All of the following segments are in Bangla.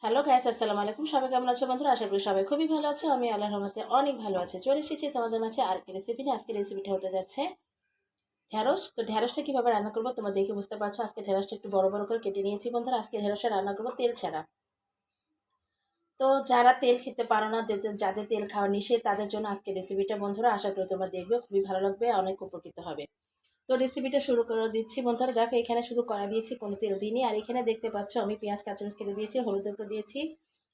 হ্যালো গাইস, আসসালামু আলাইকুম। সবাই কেমন আছো বন্ধুরা? আশা করি সবাই খুবই ভালো আছো। আমি আল্লাহর রহমতে অনেক ভালো আছি। চলে এসেছি তোমাদের মাঝে আরেকটি রেসিপি নিয়ে। আজকে রেসিপিটা হতে যাচ্ছে ঢেঁড়স। তো ঢেঁড়সটা কিভাবে রান্না করবো তোমরা দেখে বুঝতে পারছো। আজকে ঢেঁড়সটা একটু বড় বড় করে কেটে নিয়েছি বন্ধুরা। আজকে ঢেঁড়সটা রান্না করবো তেল ছাড়া। তো যারা তেল খেতে পারো না, যাদের তেল খাওয়া নিষেধ, তাদের জন্য আজকে রেসিপিটা বন্ধুরা। আশা করি তোমরা দেখবে, খুবই ভালো লাগবে, অনেক উপকৃত হবে। তো রেসিপিটা শুরু করে দিচ্ছি বন্ধুরা। দেখো, এখানে শুধু কড়া দিয়েছি, কোনো তেল দিইনি। আর এখানে দেখতে পাচ্ছ আমি পেঁয়াজ কাঁচামরিচ কেটে দিয়েছি, হলুদ গুঁড়ো দিয়েছি,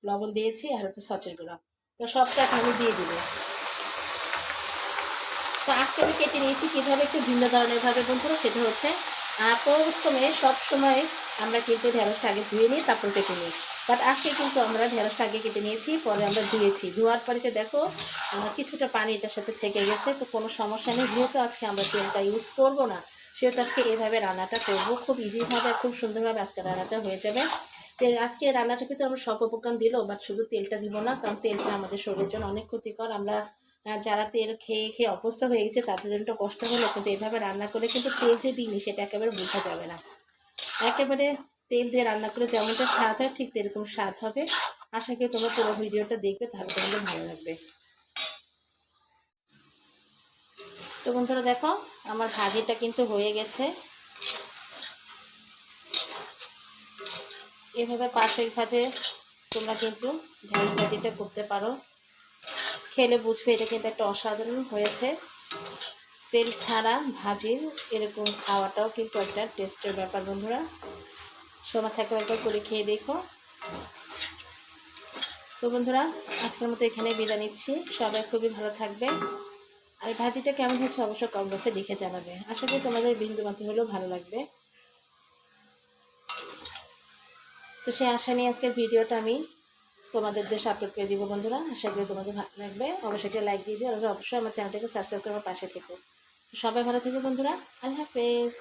লবণ দিয়েছি, আর হচ্ছে সচের গুঁড়ো। তো সবটা এখন আমি দিয়ে দিব। তো আজকে আমি কেটে নিয়েছি কীভাবে, একটু ভিন্ন ধরনের ভাবে বন্ধুরা। সেটা হচ্ছে প্রথমে সব সময় আমরা কিন্তু ঢেঁড়সটা আগে ধুয়ে নিই, তারপর কেটে নিই। বাট আজকে কিন্তু আমরা ঢেঁড়সটা আগে কেটে নিয়েছি, পরে আমরা ধুয়েছি। ধোয়ার পরে যে দেখো কিছুটা পানি এটার সাথে থেকে গেছে। তো কোনো সমস্যা নেই, যেহেতু আজকে আমরা তেলটা ইউজ করব না, সেহেতু আজকে এভাবে রান্নাটা করব। খুব ইজিভাবে আর খুব সুন্দরভাবে আজকে রান্নাটা হয়ে যাবে। আজকে রান্নাটা কিন্তু আমরা সব উপকরণ দিলেও, বাট শুধু তেলটা দিব না, কারণ তেলটা আমাদের শরীরের জন্য অনেক ক্ষতিকর। আমরা যারা তেল খেয়ে খেয়ে অভ্যস্ত হয়ে গেছে তাদের জন্য একটু কষ্ট হলো, কিন্তু এভাবে রান্না করে কিন্তু তেল যে দিইনি সেটা একেবারে বোঝা যাবে না। একেবারে তেল দিয়ে রান্না করে যেমনটা স্বাদ হয়, ঠিক এরকম স্বাদ হবে। আশা করি তোমরা পুরো ভিডিওটা দেখবে, তাহলে তোমাদের ভালো লাগবে। তো বন্ধুরা দেখো, আমার ভাজিটা কিন্তু হয়ে গেছে। এভাবে পারফেক্টভাবে তোমরা কিন্তু ঢেঁড়স ভাজিটা করতে পারো। খেলে বুঝবে এটা কিন্তু একটা অসাধারণ হয়েছে। তেল ছাড়া ভাজির এরকম খাওয়াটাও কিন্তু একটা টেস্টের ব্যাপার বন্ধুরা। সময় থাকলে একবার করে খেয়ে দেখো। তো বন্ধুরা, আজকের মতো এখানে বিদায় নিচ্ছি। সবাই খুবই ভালো থাকবে। আর এই ভাজিটা কেমন হচ্ছে অবশ্যই কমেন্ট বক্সে লিখে জানাবে। আশা করি তোমাদের বিন্দু মাত্র হলেও ভালো লাগবে। তো সেই আশা নিয়ে আজকের ভিডিওটা আমি তোমাদের দেশে আপলোড করে দিব বন্ধুরা। আশা করি তোমাদের ভালো লাগবে। অবশ্যই একটা লাইক দিয়ে দিও, আর অবশ্যই আমার চ্যানেলটাকে সাবস্ক্রাইব করে আমার পাশে থেকো। তো সবাই ভালো থেকো বন্ধুরা। আল্লাহ হাফেজ।